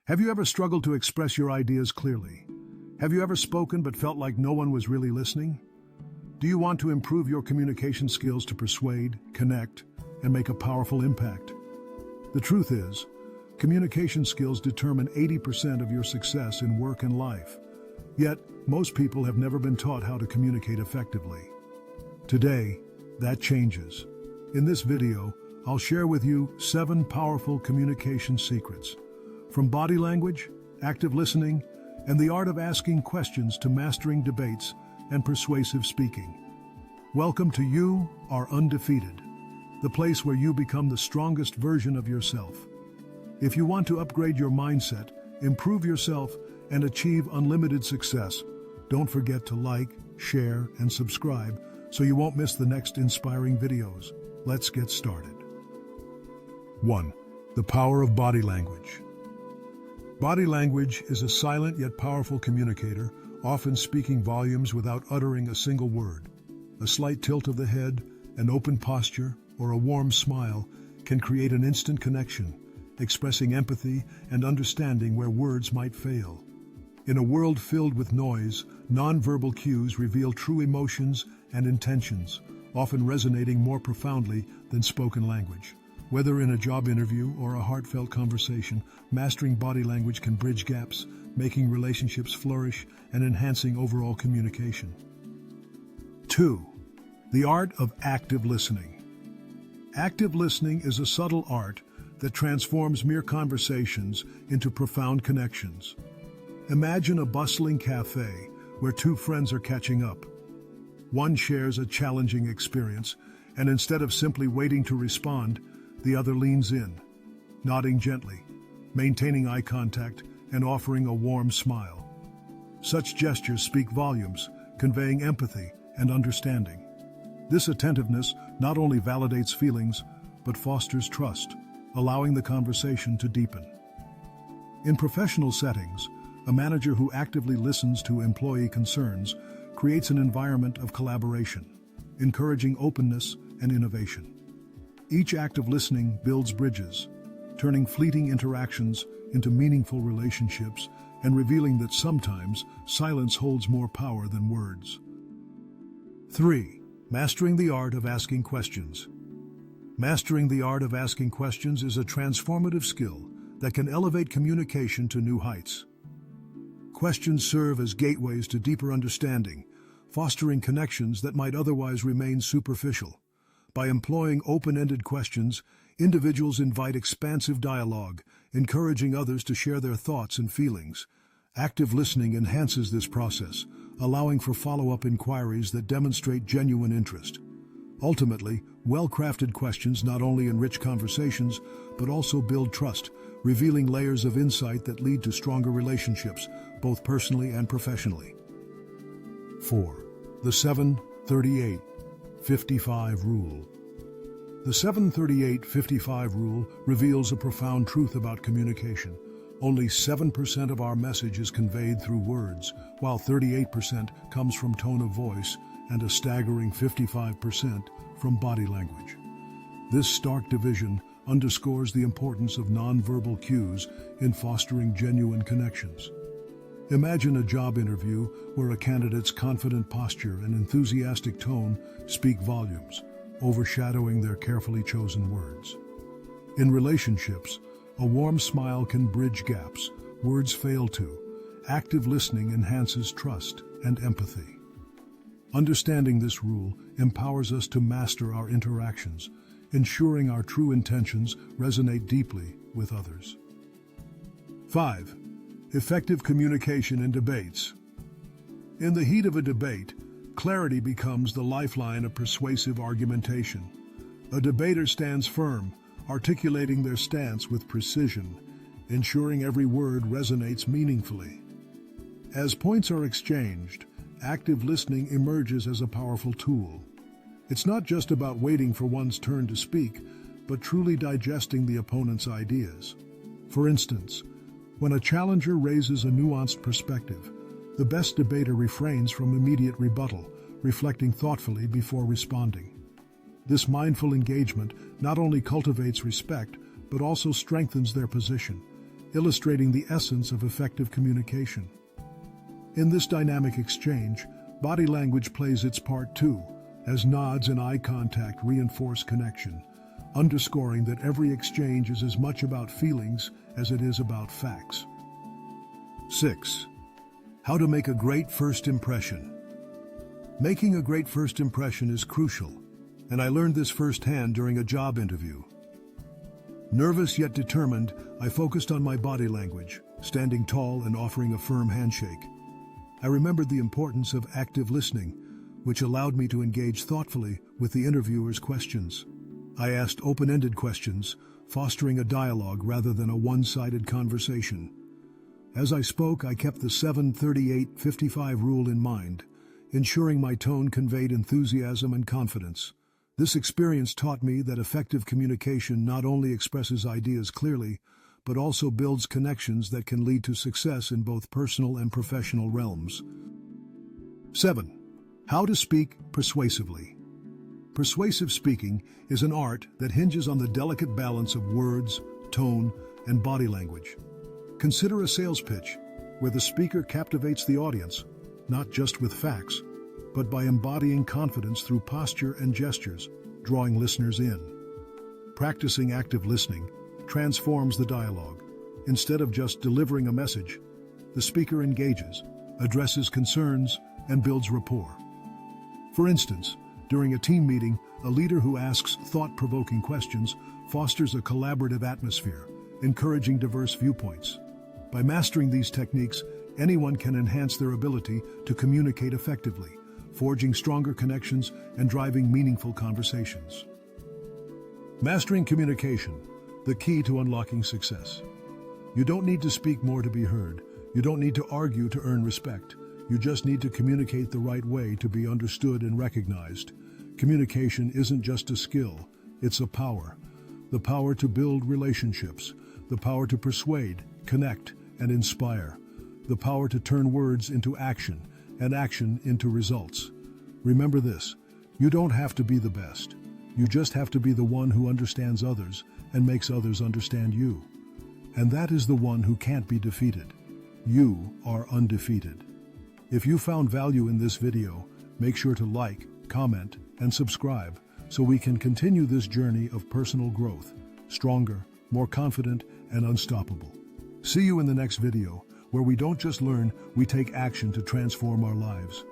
Have you ever struggled to express your ideas clearly? Have you ever spoken but felt like no one was really listening? Do you want to improve your communication skills to persuade, connect, and make a powerful impact? The truth is, communication skills determine 80% of your success in work and life. Yet, most people have never been taught how to communicate effectively. Today, that changes. In this video, I'll share with you 7 powerful communication secrets. From body language, active listening, and the art of asking questions to mastering debates and persuasive speaking. Welcome to You Are Undefeated, the place where you become the strongest version of yourself. If you want to upgrade your mindset, improve yourself, and achieve unlimited success, don't forget to like, share, and subscribe so you won't miss the next inspiring videos. Let's get started. 1. The power of body language. Body language is a silent yet powerful communicator, often speaking volumes without uttering a single word. A slight tilt of the head, an open posture, or a warm smile can create an instant connection, expressing empathy and understanding where words might fail. In a world filled with noise, nonverbal cues reveal true emotions and intentions, often resonating more profoundly than spoken language. Whether in a job interview or a heartfelt conversation, mastering body language can bridge gaps, making relationships flourish and enhancing overall communication. 2. The art of active listening. Active listening is a subtle art that transforms mere conversations into profound connections. Imagine a bustling cafe where 2 friends are catching up. One shares a challenging experience, and instead of simply waiting to respond, the other leans in, nodding gently, maintaining eye contact, and offering a warm smile. Such gestures speak volumes, conveying empathy and understanding. This attentiveness not only validates feelings, but fosters trust, allowing the conversation to deepen. In professional settings, a manager who actively listens to employee concerns creates an environment of collaboration, encouraging openness and innovation. Each act of listening builds bridges, turning fleeting interactions into meaningful relationships and revealing that sometimes silence holds more power than words. 3. Mastering the art of asking questions. Mastering the art of asking questions is a transformative skill that can elevate communication to new heights. Questions serve as gateways to deeper understanding, fostering connections that might otherwise remain superficial. By employing open-ended questions, individuals invite expansive dialogue, encouraging others to share their thoughts and feelings. Active listening enhances this process, allowing for follow-up inquiries that demonstrate genuine interest. Ultimately, well-crafted questions not only enrich conversations, but also build trust, revealing layers of insight that lead to stronger relationships, both personally and professionally. 4. The 7-38-55 rule. The 7-38-55 rule reveals a profound truth about communication. Only 7% of our message is conveyed through words, while 38% comes from tone of voice and a staggering 55% from body language. This stark division underscores the importance of nonverbal cues in fostering genuine connections. Imagine a job interview where a candidate's confident posture and enthusiastic tone speak volumes, overshadowing their carefully chosen words. In relationships, a warm smile can bridge gaps words fail to. Active listening enhances trust and empathy. Understanding this rule empowers us to master our interactions, ensuring our true intentions resonate deeply with others. 5. Effective communication in debates. In the heat of a debate, clarity becomes the lifeline of persuasive argumentation. A debater stands firm, articulating their stance with precision, ensuring every word resonates meaningfully. As points are exchanged, active listening emerges as a powerful tool. It's not just about waiting for one's turn to speak, but truly digesting the opponent's ideas. For instance, when a challenger raises a nuanced perspective, the best debater refrains from immediate rebuttal, reflecting thoughtfully before responding. This mindful engagement not only cultivates respect, but also strengthens their position, illustrating the essence of effective communication. In this dynamic exchange, body language plays its part too, as nods and eye contact reinforce connection, underscoring that every exchange is as much about feelings as it is about facts. 6. How to make a great first impression. Making a great first impression is crucial, and I learned this firsthand during a job interview. Nervous yet determined, I focused on my body language, standing tall and offering a firm handshake. I remembered the importance of active listening, which allowed me to engage thoughtfully with the interviewer's questions. I asked open-ended questions, fostering a dialogue rather than a one-sided conversation. As I spoke, I kept the 7-38-55 rule in mind, ensuring my tone conveyed enthusiasm and confidence. This experience taught me that effective communication not only expresses ideas clearly, but also builds connections that can lead to success in both personal and professional realms. 7. How to speak persuasively. Persuasive speaking is an art that hinges on the delicate balance of words, tone, and body language. Consider a sales pitch, where the speaker captivates the audience, not just with facts, but by embodying confidence through posture and gestures, drawing listeners in. Practicing active listening transforms the dialogue. Instead of just delivering a message, the speaker engages, addresses concerns, and builds rapport. For instance, during a team meeting, a leader who asks thought-provoking questions fosters a collaborative atmosphere, encouraging diverse viewpoints. By mastering these techniques, anyone can enhance their ability to communicate effectively, forging stronger connections and driving meaningful conversations. Mastering communication, the key to unlocking success. You don't need to speak more to be heard. You don't need to argue to earn respect. You just need to communicate the right way to be understood and recognized. Communication isn't just a skill, it's a power. The power to build relationships, the power to persuade, connect, and inspire. The power to turn words into action, and action into results. Remember this, you don't have to be the best. You just have to be the one who understands others and makes others understand you. And that is the one who can't be defeated. You are undefeated. If you found value in this video, make sure to like, comment, and subscribe so we can continue this journey of personal growth, stronger, more confident, and unstoppable. See you in the next video, where we don't just learn, we take action to transform our lives.